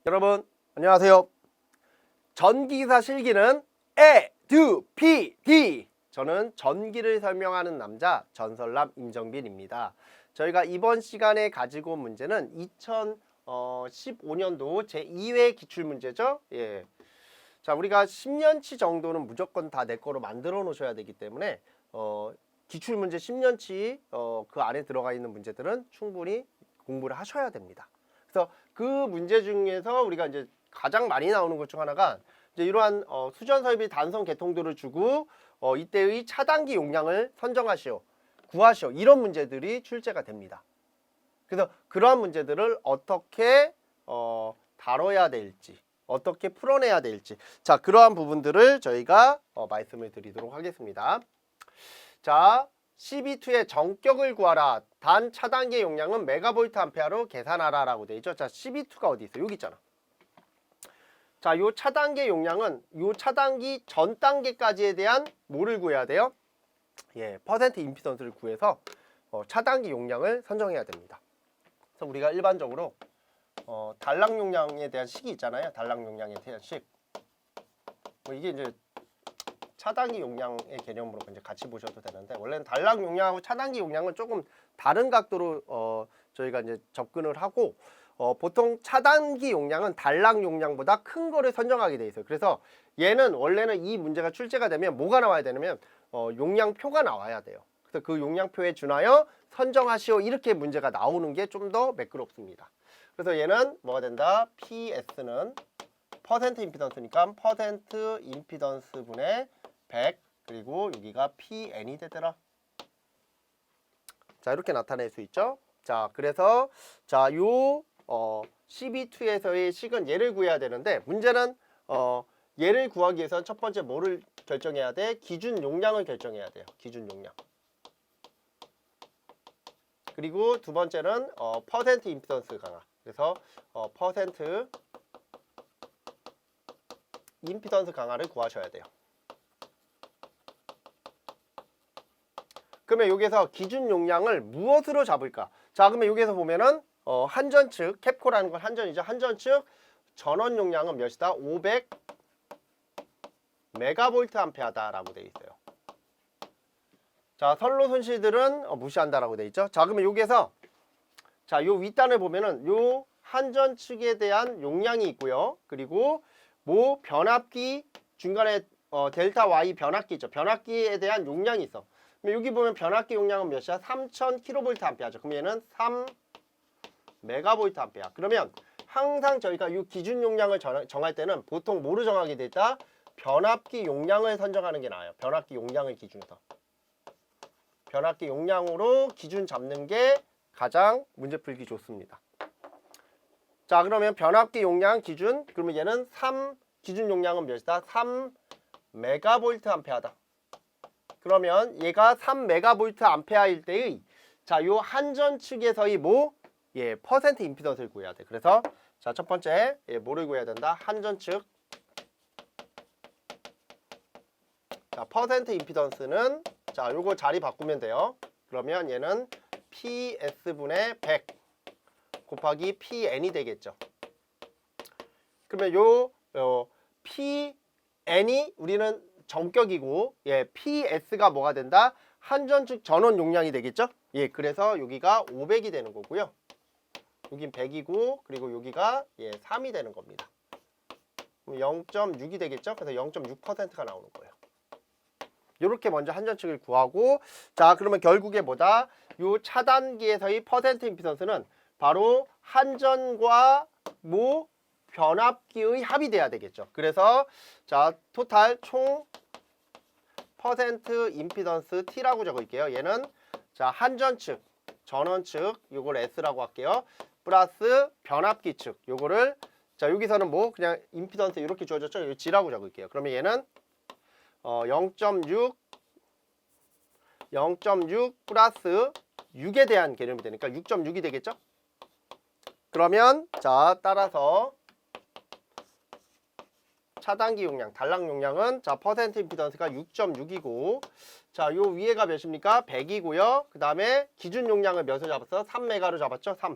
여러분 안녕하세요. 전기기사 실기는 에듀피디. 저는 전기를 설명하는 남자 전설남 임정빈입니다. 저희가 이번 시간에 가지고 온 문제는 2015년도 제2회 기출문제죠. 예. 자, 우리가 10년치 정도는 무조건 다 내 거로 만들어 놓으셔야 되기 때문에 기출문제 10년치 그 안에 들어가 있는 문제들은 충분히 공부를 하셔야 됩니다. 그래서 그 문제 중에서 우리가 이제 가장 많이 나오는 것 중 하나가 이제 이러한 수전 설비 단선 개통도를 주고 이때의 차단기 용량을 선정하시오, 구하시오, 이런 문제들이 출제가 됩니다. 그래서 그러한 문제들을 어떻게 다뤄야 될지, 어떻게 풀어내야 될지, 자, 그러한 부분들을 저희가 말씀을 드리도록 하겠습니다. 자, CB2의 정격을 구하라. 단 차단기 용량은 메가볼트 암페어로 계산하라 라고 되어 있죠. 자, CB2가 어디 있어? 여기 있잖아. 자, 요 차단기 용량은 요 차단기 전 단계까지에 대한 뭐를 구해야 돼요? 예, 퍼센트 임피던스를 구해서 차단기 용량을 선정해야 됩니다. 그래서 우리가 일반적으로 단락 용량에 대한 식이 있잖아요. 단락 용량에 대한 식. 뭐 이게 이제 차단기 용량의 개념으로 이제 같이 보셔도 되는데, 원래는 단락 용량하고 차단기 용량은 조금 다른 각도로 저희가 이제 접근을 하고, 보통 차단기 용량은 단락 용량보다 큰 거를 선정하게 돼 있어요. 그래서 얘는 원래는 이 문제가 출제가 되면 뭐가 나와야 되냐면 용량표가 나와야 돼요. 그래서 그 용량표에 준하여 선정하시오, 이렇게 문제가 나오는 게 좀 더 매끄럽습니다. 그래서 얘는 뭐가 된다? PS는 퍼센트 임피던스니까 퍼센트 임피던스 분의 100, 그리고 여기가 PN이 되더라. 자, 이렇게 나타낼 수 있죠. 자, 그래서 자, 요 CB2에서의 식은 얘를 구해야 되는데, 문제는 얘를 구하기 위해서는 첫 번째 뭐를 결정해야 돼? 기준 용량을 결정해야 돼요. 기준 용량. 그리고 두 번째는 퍼센트 임피던스 강화. 그래서 퍼센트 임피던스 강화를 구하셔야 돼요. 그러면 여기서 기준 용량을 무엇으로 잡을까? 자, 그러면 여기서 보면은 한전 측, 캡코라는 건 한전이죠. 한전 측 전원 용량은 몇이다? 500 메가볼트 암페어다라고 되어 있어요. 자, 선로 손실들은 무시한다라고 되어 있죠. 자, 그러면 여기에서 자, 요 윗단을 보면은 요 한전 측에 대한 용량이 있고요. 그리고 모 변압기 중간에 델타 Y 변압기 있죠. 변압기에 대한 용량이 있어. 여기 보면 변압기 용량은 몇이야? 3000kV 암페어죠. 그럼 얘는 3 메가볼트 암페어. 그러면 항상 저희가 이 기준 용량을 정할 때는 보통 뭐로 정하게 돼 있다? 변압기 용량을 선정하는 게 나아요. 변압기 용량을 기준으로. 변압기 용량으로 기준 잡는 게 가장 문제 풀기 좋습니다. 자, 그러면 변압기 용량 기준, 그러면 얘는 기준 용량은 몇이다? 3 메가볼트 암페어다. 그러면 얘가 3 메가볼트 암페어일 때의 자, 요 한전 측에서의 예, 퍼센트 임피던스를 구해야 돼. 그래서 자, 첫 번째 뭐를 구해야 된다? 한전 측. 자, 퍼센트 임피던스는 자, 요거 자리 바꾸면 돼요. 그러면 얘는 PS분의 100 곱하기 PN이 되겠죠. 그러면 요 PN이 우리는 정격이고, 예, PS가 뭐가 된다? 한전 측 전원 용량이 되겠죠? 예, 그래서 여기가 500이 되는 거고요. 여긴 100이고, 그리고 여기가 3이 되는 겁니다. 0.6이 되겠죠? 그래서 0.6%가 나오는 거예요. 이렇게 먼저 한전 측을 구하고, 자, 그러면 결국에 뭐다? 요 차단기에서의 퍼센트 임피던스는 바로 한전과 변압기의 합이 돼야 되겠죠. 그래서 자, 토탈 총 퍼센트 임피던스 T라고 적을게요. 얘는 자, 한전 측, 전원 측, 요걸 S라고 할게요. 플러스 변압기 측, 요거를 자, 여기서는 그냥 임피던스 이렇게 주어졌죠. 이거 G라고 적을게요. 그러면 얘는 0.6 플러스 6에 대한 개념이 되니까 6.6이 되겠죠? 그러면 자, 따라서 차단기 용량, 단락 용량은 자, 퍼센트 임피던스가 6.6이고, 자, 요 위에가 몇입니까? 100이고요. 그 다음에 기준 용량을 몇으로 잡았어? 3메가로 잡았죠? 3.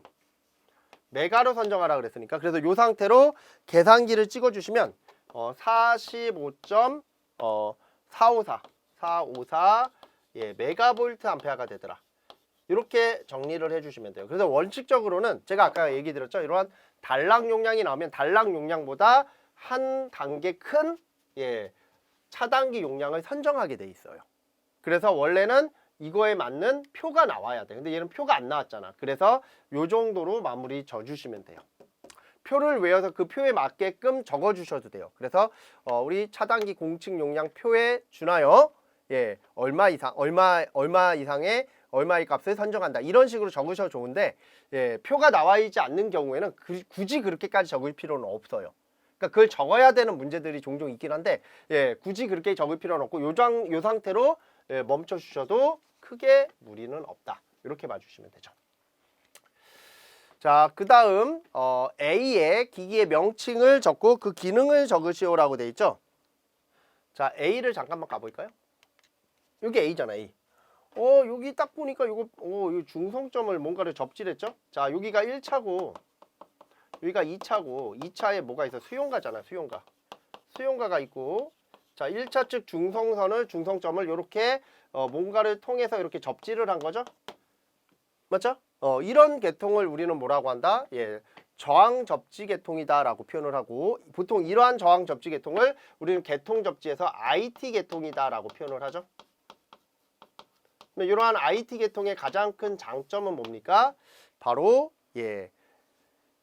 메가로 선정하라 그랬으니까 그래서 이 상태로 계산기를 찍어주시면 45.454 예, 메가볼트 암페어가 되더라. 이렇게 정리를 해주시면 돼요. 그래서 원칙적으로는 제가 아까 얘기 드렸죠. 이러한 단락 용량이 나오면 단락 용량보다 한 단계 큰 예, 차단기 용량을 선정하게 돼 있어요. 그래서 원래는 이거에 맞는 표가 나와야 돼. 근데 얘는 표가 안 나왔잖아. 그래서 요 정도로 마무리 져주시면 돼요. 표를 외워서 그 표에 맞게끔 적어주셔도 돼요. 그래서 우리 차단기 공측 용량 표에 준하여 예, 얼마 이상의 얼마의 값을 선정한다. 이런 식으로 적으셔도 좋은데 예, 표가 나와 있지 않는 경우에는 굳이 그렇게까지 적을 필요는 없어요. 그러니까 그걸 적어야 되는 문제들이 종종 있긴 한데 예, 굳이 그렇게 적을 필요는 없고 요 상태로 예, 멈춰 주셔도 크게 무리는 없다. 이렇게 봐주시면 되죠. 자, 그 다음 A의 기기의 명칭을 적고 그 기능을 적으시오라고 돼 있죠. 자, A를 잠깐만 가볼까요? 여기 A잖아, A. 여기 딱 보니까 이거 중성점을 뭔가를 접질했죠? 자, 여기가 1차고 여기가 2차고 2차에 뭐가 있어? 수용가잖아, 수용가. 수용가가 있고 자, 1차 측 중성점을 이렇게 뭔가를 통해서 이렇게 접지를 한 거죠? 맞죠? 이런 계통을 우리는 뭐라고 한다? 예, 저항 접지 계통이다라고 표현을 하고 보통 이러한 저항 접지 계통을 우리는 계통 접지에서 IT 계통이다라고 표현을 하죠. 이러한 IT 계통의 가장 큰 장점은 뭡니까? 바로 예,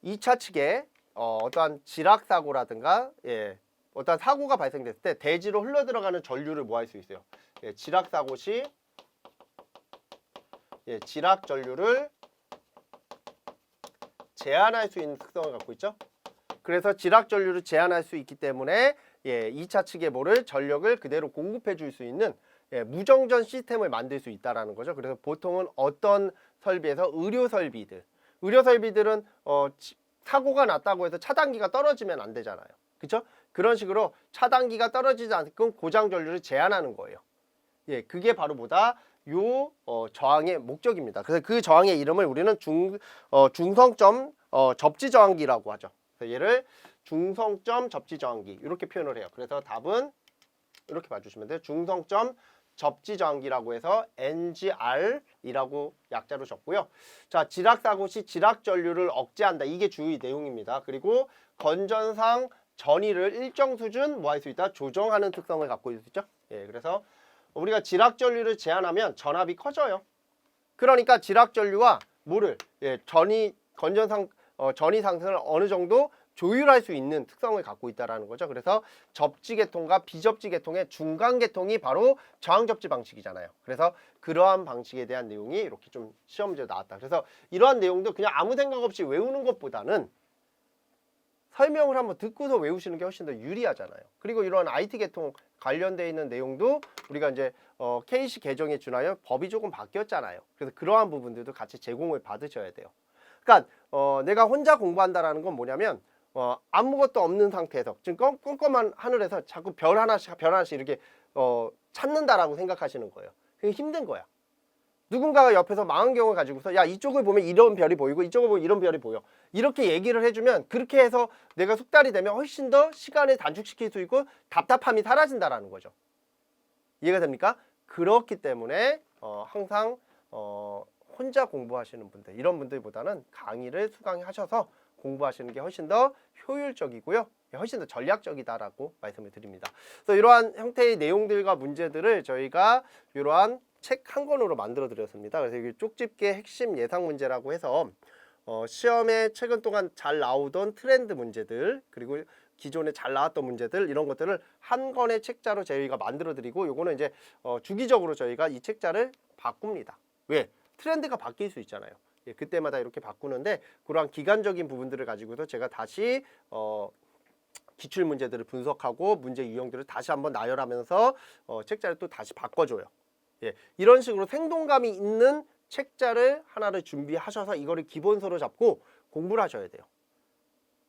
2차 측에 어떠한 지락 사고라든가 예, 어떠한 사고가 발생됐을 때 대지로 흘러 들어가는 전류를 뭐 할 수 있어요? 예, 지락 사고 시 예, 지락 전류를 제한할 수 있는 특성을 갖고 있죠. 그래서 지락 전류를 제한할 수 있기 때문에 예, 2차 측에 뭐를 전력을 그대로 공급해 줄 수 있는 예, 무정전 시스템을 만들 수 있다라는 거죠. 그래서 보통은 어떤 설비에서 의료 설비들은 사고가 났다고 해서 차단기가 떨어지면 안 되잖아요. 그렇죠? 그런 식으로 차단기가 떨어지지 않게끔 고장 전류를 제한하는 거예요. 예, 그게 바로 뭐다? 저항의 목적입니다. 그래서 그 저항의 이름을 우리는 중성점 접지 저항기라고 하죠. 그래서 얘를 중성점 접지 저항기 이렇게 표현을 해요. 그래서 답은 이렇게 봐주시면 돼요. 중성점 접지 저항기라고 해서 NGR이라고 약자로 적고요. 자, 지락 사고 시 지락 전류를 억제한다. 이게 주의 내용입니다. 그리고 건전상 전위를 일정 수준 뭐 할 수 있다? 조정하는 특성을 갖고 있죠. 예, 그래서 우리가 지락 전류를 제한하면 전압이 커져요. 그러니까 지락 전류와 뭐를 예, 건전상 전위 상승을 어느 정도 조율할 수 있는 특성을 갖고 있다라는 거죠. 그래서 접지 계통과 비접지 계통의 중간 계통이 바로 저항 접지 방식이잖아요. 그래서 그러한 방식에 대한 내용이 이렇게 좀 시험 문제에 나왔다. 그래서 이러한 내용도 그냥 아무 생각 없이 외우는 것보다는 설명을 한번 듣고서 외우시는 게 훨씬 더 유리하잖아요. 그리고 이런 IT 계통 관련되어 있는 내용도 우리가 이제 KC 개정에 준하여 법이 조금 바뀌었잖아요. 그래서 그러한 부분들도 같이 제공을 받으셔야 돼요. 그러니까 내가 혼자 공부한다라는 건 뭐냐면 아무것도 없는 상태에서 지금 껌껌한 하늘에서 자꾸 별 하나씩 이렇게 찾는다라고 생각하시는 거예요. 그게 힘든 거야. 누군가가 옆에서 망원경을 가지고서 야, 이쪽을 보면 이런 별이 보이고 이쪽을 보면 이런 별이 보여. 이렇게 얘기를 해주면 그렇게 해서 내가 숙달이 되면 훨씬 더 시간을 단축시킬 수 있고 답답함이 사라진다라는 거죠. 이해가 됩니까? 그렇기 때문에 항상 혼자 공부하시는 분들, 이런 분들보다는 강의를 수강하셔서 공부하시는 게 훨씬 더 효율적이고요. 훨씬 더 전략적이다라고 말씀을 드립니다. 그래서 이러한 형태의 내용들과 문제들을 저희가 이러한 책 한 권으로 만들어 드렸습니다. 그래서 여기 쪽집게 핵심 예상 문제라고 해서 시험에 최근 동안 잘 나오던 트렌드 문제들 그리고 기존에 잘 나왔던 문제들 이런 것들을 한 권의 책자로 저희가 만들어 드리고 요거는 이제 주기적으로 저희가 이 책자를 바꿉니다. 왜? 트렌드가 바뀔 수 있잖아요. 예, 그때마다 이렇게 바꾸는데 그러한 기간적인 부분들을 가지고도 제가 다시 기출 문제들을 분석하고 문제 유형들을 다시 한번 나열하면서 책자를 또 다시 바꿔줘요. 예, 이런 식으로 생동감이 있는 책자를 하나를 준비하셔서 이거를 기본서로 잡고 공부를 하셔야 돼요.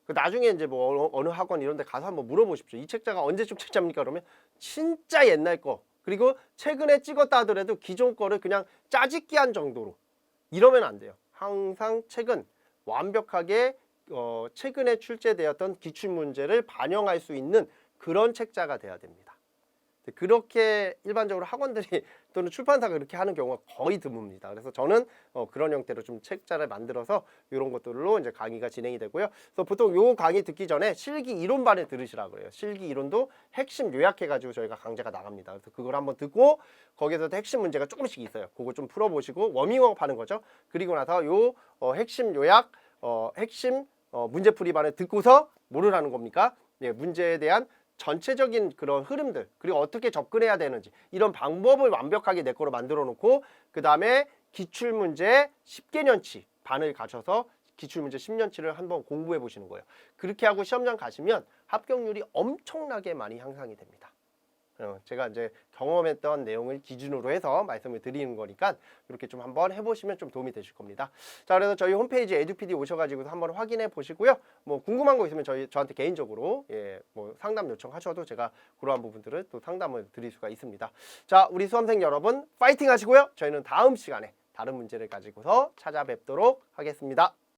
나중에 이제 뭐 어느 학원 이런 데 가서 한번 물어보십시오. 이 책자가 언제적 책자입니까? 그러면 진짜 옛날 거 그리고 최근에 찍었다 하더라도 기존 거를 그냥 짜집기한 정도로 이러면 안 돼요. 항상 책은 완벽하게 최근에 출제되었던 기출문제를 반영할 수 있는 그런 책자가 돼야 됩니다. 그렇게 일반적으로 학원들이 또는 출판사가 그렇게 하는 경우가 거의 드뭅니다. 그래서 저는 그런 형태로 좀 책자를 만들어서 이런 것들로 이제 강의가 진행이 되고요. 그래서 보통 요 강의 듣기 전에 실기 이론반을 들으시라고 그래요. 실기 이론도 핵심 요약해가지고 저희가 강좌가 나갑니다. 그래서 그걸 한번 듣고 거기에서도 핵심 문제가 조금씩 있어요. 그거 좀 풀어보시고 워밍업 하는 거죠. 그리고 나서 요 핵심 요약, 핵심 문제풀이반을 듣고서 뭐를 하는 겁니까? 예, 문제에 대한 전체적인 그런 흐름들 그리고 어떻게 접근해야 되는지 이런 방법을 완벽하게 내 거로 만들어 놓고 그 다음에 기출문제 10개년치 반을 가셔서 기출문제 10년치를 한번 공부해 보시는 거예요. 그렇게 하고 시험장 가시면 합격률이 엄청나게 많이 향상이 됩니다. 제가 이제 경험했던 내용을 기준으로 해서 말씀을 드리는 거니까 이렇게 좀 한번 해보시면 좀 도움이 되실 겁니다. 자, 그래서 저희 홈페이지 에듀피디 오셔가지고 한번 확인해 보시고요. 뭐 궁금한 거 있으면 저한테 개인적으로 뭐 상담 요청하셔도 제가 그러한 부분들을 또 상담을 드릴 수가 있습니다. 자, 우리 수험생 여러분 파이팅 하시고요. 저희는 다음 시간에 다른 문제를 가지고서 찾아뵙도록 하겠습니다.